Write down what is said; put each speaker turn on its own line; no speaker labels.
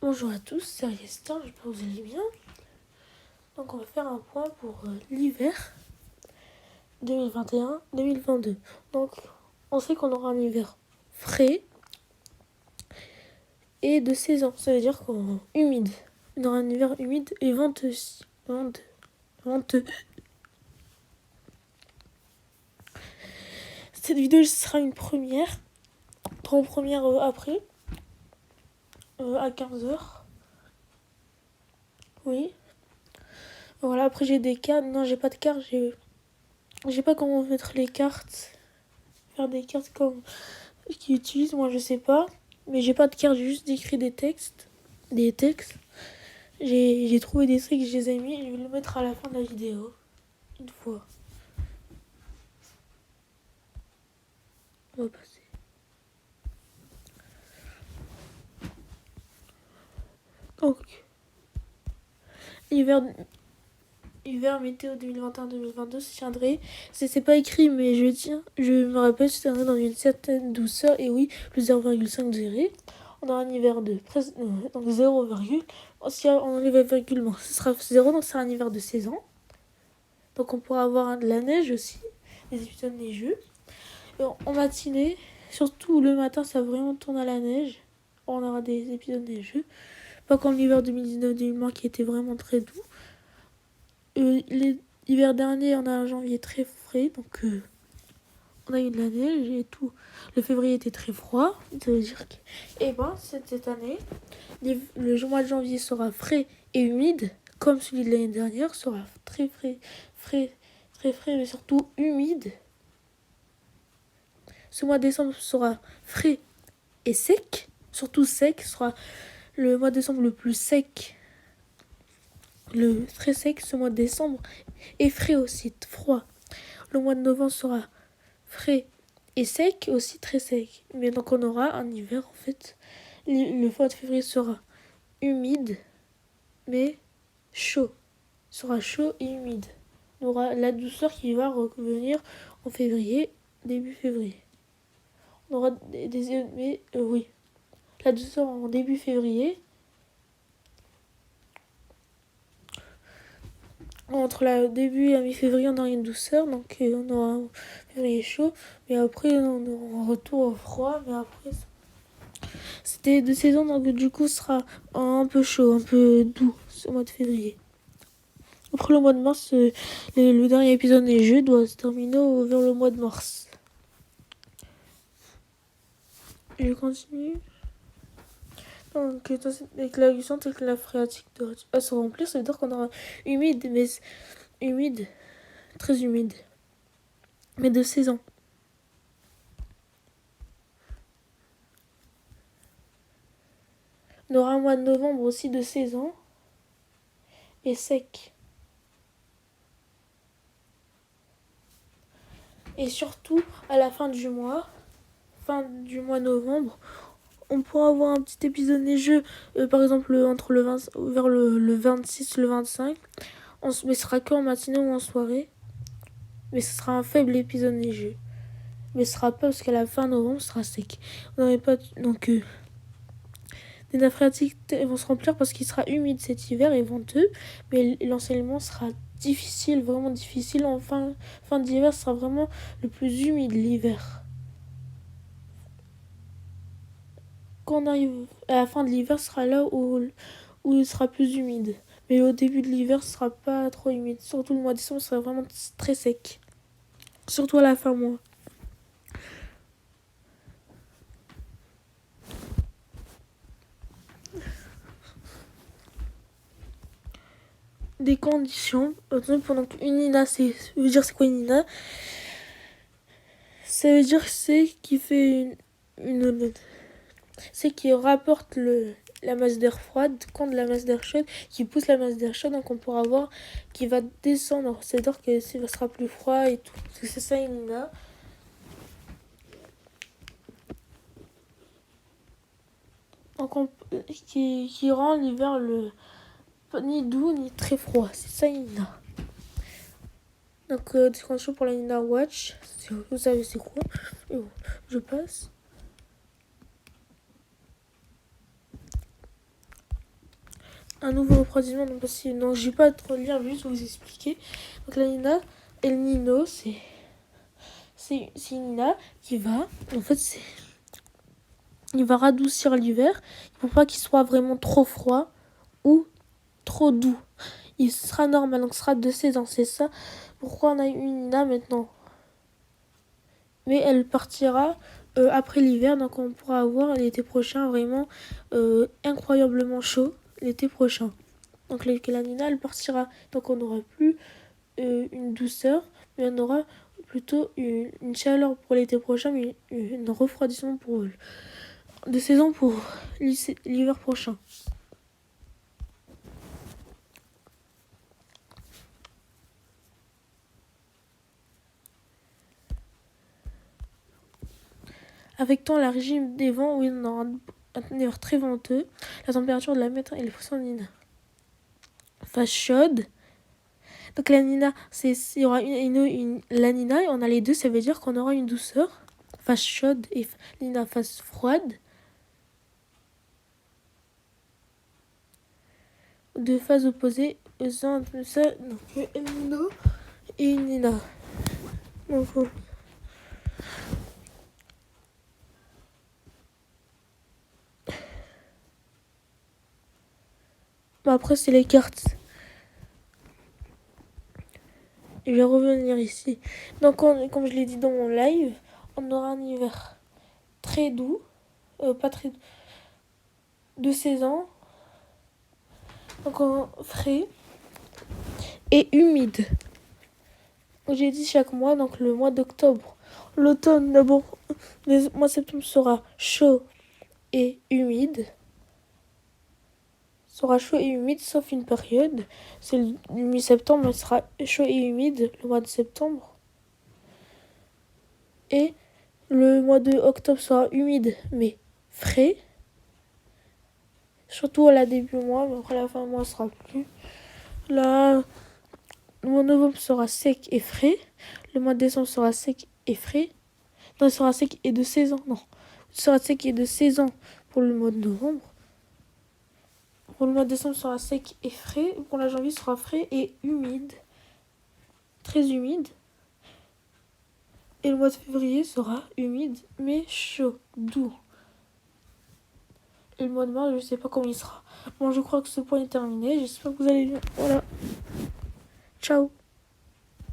Bonjour à tous, c'est Ariestin, j'espère que vous allez bien. Donc on va faire un point pour l'hiver 2021-2022. Donc on sait qu'on aura un hiver frais et de saison, ça veut dire qu'on humide. On aura un hiver humide et venteux. Cette vidéo sera une première, première après, à 15h. Oui. Voilà, après j'ai des cartes. Non, j'ai pas de cartes, j'ai pas comment mettre les cartes. Faire des cartes comme qui utilisent, moi je sais pas. Mais j'ai pas de carte, j'ai juste écrit des textes. J'ai trouvé des trucs, je les ai mis, je vais le mettre à la fin de la vidéo. Une fois. On va passer. Donc, hiver météo 2021-2022 se tiendrait. C'est pas écrit, mais je me rappelle, se tiendrait dans une certaine douceur. Et oui, plus 0,5 degrés. On aura un hiver de presque, donc 0, si on enlève la virgule, ce sera 0, donc ce sera un hiver de saison. Donc on pourra avoir de la neige aussi, des épisodes neigeux. Et en matinée, surtout le matin, ça va vraiment tourner à la neige. On aura des épisodes neigeux. Pas comme l'hiver 2019-2020 qui était vraiment très doux. L'hiver dernier, on a un janvier très frais, donc on a eu de la neige et tout. Le février était très froid, ça veut dire que... Et cette année, le mois de janvier sera frais et humide, comme celui de l'année dernière, sera très frais, mais surtout humide. Ce mois de décembre sera frais et sec, surtout sec, sera le mois de décembre le plus sec. Le très sec ce mois de décembre et frais aussi, froid. Le mois de novembre sera frais et sec, aussi très sec. Mais donc on aura un hiver en fait. Le mois de février sera humide, mais chaud. Sera chaud et humide. On aura la douceur qui va revenir en février, début février. On aura oui. La douceur en début février. Entre le début et la mi-février, on aura une douceur, donc on aura un février chaud, mais après on aura un retour au froid, mais après c'était de saison, donc du coup ce sera un peu chaud, un peu doux ce mois de février. Après le mois de mars, le dernier épisode neigeux doit se terminer vers le mois de mars. Je continue. Donc, avec la glissante et que la phréatique doit se remplir, ça veut dire qu'on aura humide, mais humide, très humide, mais de saison. On aura un mois de novembre aussi de saison et sec. Et surtout, à la fin du mois novembre, on pourra avoir un petit épisode neigeux, par exemple vers le 26, le 25. Mais ce sera qu'en matinée ou en soirée. Mais ce sera un faible épisode neigeux. Mais ce sera pas parce qu'à la fin novembre, ce sera sec. On n'aurait pas... Donc, les nappes phréatiques vont se remplir parce qu'il sera humide cet hiver et venteux. Mais l'ensoleillement sera difficile, vraiment difficile. En fin d'hiver, ce sera vraiment le plus humide l'hiver. Quand on arrive à la fin de l'hiver, ce sera là où il sera plus humide. Mais au début de l'hiver, ce sera pas trop humide. Surtout le mois de décembre, ce sera vraiment très sec. Surtout à la fin mois. Des conditions. Pendant qu'une INA, ça veut dire c'est quoi une INA? Ça veut dire c'est qui fait c'est qui rapporte la masse d'air froide contre la masse d'air chaude, qui pousse la masse d'air chaude, donc on pourra voir qui va descendre. C'est-à-dire que ça sera plus froid et tout. C'est ça une INA. Donc qui rend l'hiver ni doux ni très froid. C'est ça une INA. Donc des conditions pour la INA Watch. Vous savez c'est quoi? Je passe. un nouveau refroidissement. Donc, parce que, non, je vais pas trop lire, je vais juste vous expliquer. Donc la Nina, El Nino, c'est une Nina qui va, en fait, il va radoucir l'hiver pour pas qu'il soit vraiment trop froid ou trop doux. Il sera normal, donc ce sera de saison, c'est ça. Pourquoi on a une Nina maintenant? Mais elle partira après l'hiver, donc on pourra avoir l'été prochain vraiment incroyablement chaud l'été prochain. Donc la Nina, elle partira, donc on n'aura plus une douceur, mais on aura plutôt une chaleur pour l'été prochain, mais un refroidissement de saison pour l'hiver prochain. Affectant la régime des vents, où on aura un hiver très venteux, la température de la mer et les poissons de Nina. Phase chaude. Donc la Nina, il y aura la Nina, et on a les deux, ça veut dire qu'on aura une douceur. Phase chaude et Nina phase froide. Deux phases opposées, ça, donc El Nino et Nina. Donc, après, c'est les cartes. Je vais revenir ici. Donc, comme je l'ai dit dans mon live, on aura un hiver très doux, pas très doux, de saison, donc frais et humide. J'ai dit chaque mois, donc le mois d'octobre. L'automne, d'abord, le mois de septembre sera chaud et humide. Sera chaud et humide, sauf une période. C'est le mi-septembre, il sera chaud et humide le mois de septembre. Et le mois de octobre sera humide, mais frais. Surtout à la début du mois, mais après la fin du mois, sera plus. Là, le mois de novembre sera sec et frais. Le mois de décembre sera sec et frais. Non, il sera sec et de saison. Non, il sera sec et de saison pour le mois de novembre. Pour le mois de décembre, sera sec et frais. Pour la janvier, sera frais et humide. Très humide. Et le mois de février sera humide, mais chaud, doux. Et le mois de mars, je ne sais pas comment il sera. Bon, je crois que ce point est terminé. J'espère que vous allez bien. Voilà. Ciao.